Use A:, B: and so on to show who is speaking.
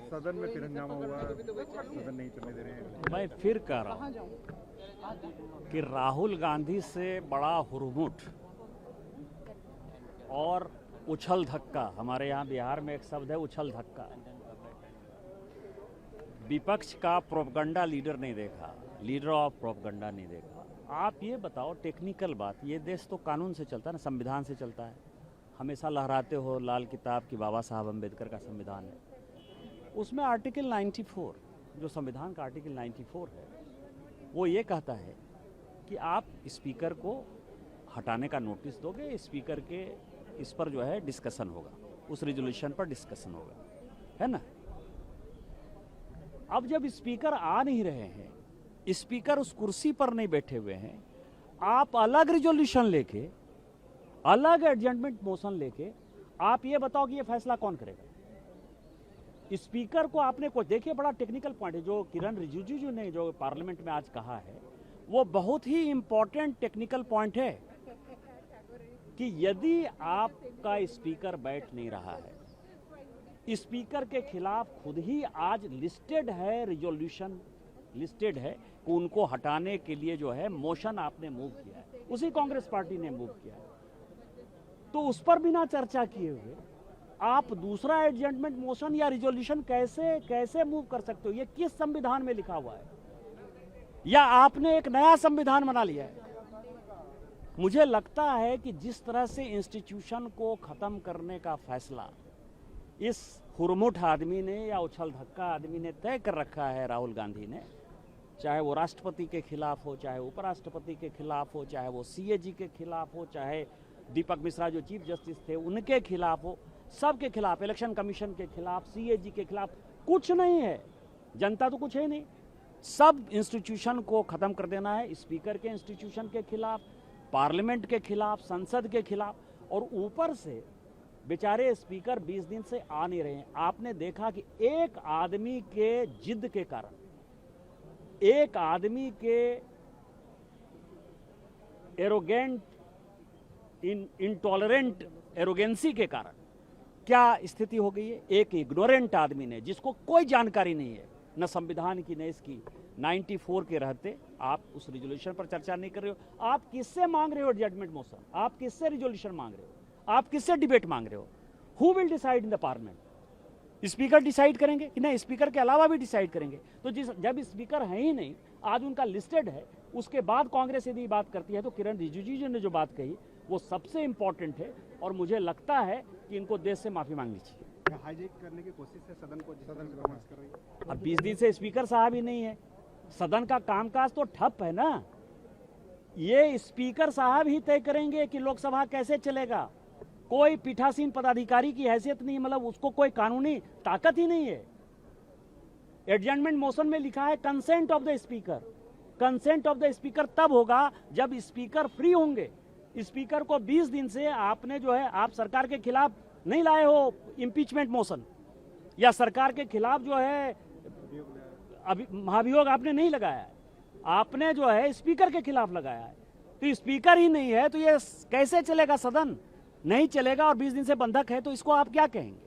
A: सदन में फिर हंगामा हुआ, सदन नहीं चलने दे रहे हैं।
B: मैं फिर कह रहा हूं कि राहुल गांधी से बड़ा हुरमुट और उछल धक्का, हमारे यहाँ बिहार में एक शब्द है उछल धक्का, विपक्ष का प्रोपगंडा लीडर नहीं देखा, लीडर ऑफ प्रोपगंडा नहीं देखा। आप ये बताओ टेक्निकल बात, ये देश तो कानून से चलता है ना, संविधान से चलता है। हमेशा लहराते हो लाल किताब की बाबा साहब अम्बेडकर का संविधान है, उसमें आर्टिकल 94 जो संविधान का आर्टिकल 94 है वो ये कहता है कि आप स्पीकर को हटाने का नोटिस दोगे, स्पीकर के इस पर जो है डिस्कशन होगा, उस रिजोल्यूशन पर डिस्कशन होगा, है ना। अब जब स्पीकर आ नहीं रहे हैं, स्पीकर उस कुर्सी पर नहीं बैठे हुए हैं, आप अलग रिजोल्यूशन लेके, अलग एडजमेंट मोशन लेके आप ये बताओ कि ये फैसला कौन करेगा। स्पीकर को आपने कुछ देखिए, बड़ा टेक्निकल पॉइंट है जो किरण रिजिजू जी ने जो पार्लियामेंट में आज कहा है, वो बहुत ही इंपॉर्टेंट टेक्निकल पॉइंट है कि यदि आपका स्पीकर बैठ नहीं रहा है, स्पीकर के खिलाफ खुद ही आज लिस्टेड है, रिजोल्यूशन लिस्टेड है कि उनको हटाने के लिए जो है मोशन आपने मूव किया है, उसी कांग्रेस पार्टी ने मूव किया है, तो उस पर बिना चर्चा किए हुए आप दूसरा एडजमेंट मोशन या रिजोल्यूशन कैसे मूव कर सकते हो। ये किस संविधान में लिखा हुआ है, या आपने एक नया संविधान बना लिया है। मुझे लगता है कि जिस तरह से इंस्टीट्यूशन को खत्म करने का फैसला इस हुरमुट आदमी ने या उछल धक्का आदमी ने तय कर रखा है, राहुल गांधी ने, चाहे वो राष्ट्रपति के खिलाफ हो, चाहे उपराष्ट्रपति के खिलाफ हो, चाहे वो सीएजी के खिलाफ हो, चाहे दीपक मिश्रा जो चीफ जस्टिस थे उनके खिलाफ हो, सबके खिलाफ, इलेक्शन कमीशन के खिलाफ, सीएजी के खिलाफ कुछ नहीं है, जनता तो कुछ है नहीं, सब इंस्टीट्यूशन को खत्म कर देना है, स्पीकर के इंस्टीट्यूशन के खिलाफ, पार्लियामेंट के खिलाफ, संसद के खिलाफ, और ऊपर से बेचारे स्पीकर 20 दिन से आ नहीं रहे हैं। आपने देखा कि एक आदमी के जिद के कारण, एक आदमी के एरोगेंट इंटॉलरेंट एरोगेंसी के कारण क्या स्थिति हो गई है। एक इग्नोरेंट आदमी ने, जिसको कोई जानकारी नहीं है न संविधान की न इसकी, 94 के रहते आप उस रिजोल्यूशन पर चर्चा नहीं कर रहे हो। आप किससे मांग रहे हो जजमेंट मोशन, आप किससे रिजोल्यूशन मांग रहे हो, आप किससे डिबेट मांग रहे हो। Who will decide in the parliament, speaker decide करेंगे कि नहीं, स्पीकर के अलावा भी डिसाइड करेंगे। तो जब स्पीकर है ही नहीं, आज उनका लिस्टेड है, उसके बाद कांग्रेस यदि बात करती है तो किरण रिजिजू जी ने जो बात कही वो सबसे इंपॉर्टेंट है, और मुझे लगता है कि इनको देश से माफी मांगनी चाहिए।
A: हाईजैक करने की कोशिश है सदन को, सदन कर रही है।
B: अब 20 दिन से स्पीकर साहब ही नहीं है, सदन का कामकाज तो ठप है ना। ये स्पीकर साहब ही तय करेंगे कि लोकसभा कैसे चलेगा। कोई पीठासीन पदाधिकारी की हैसियत नहीं, मतलब उसको कोई कानूनी ताकत ही नहीं है। एडजमेंट मोशन में लिखा है consent of the speaker. Consent of the speaker तब होगा जब स्पीकर फ्री होंगे। स्पीकर को 20 दिन से आपने जो है, आप सरकार के खिलाफ नहीं लाए हो इम्पीचमेंट मोशन, या सरकार के खिलाफ जो है अभी महाभियोग आपने नहीं लगाया है, आपने जो है स्पीकर के खिलाफ लगाया है। तो स्पीकर ही नहीं है तो ये कैसे चलेगा, सदन नहीं चलेगा, और 20 दिन से बंधक है, तो इसको आप क्या कहेंगे।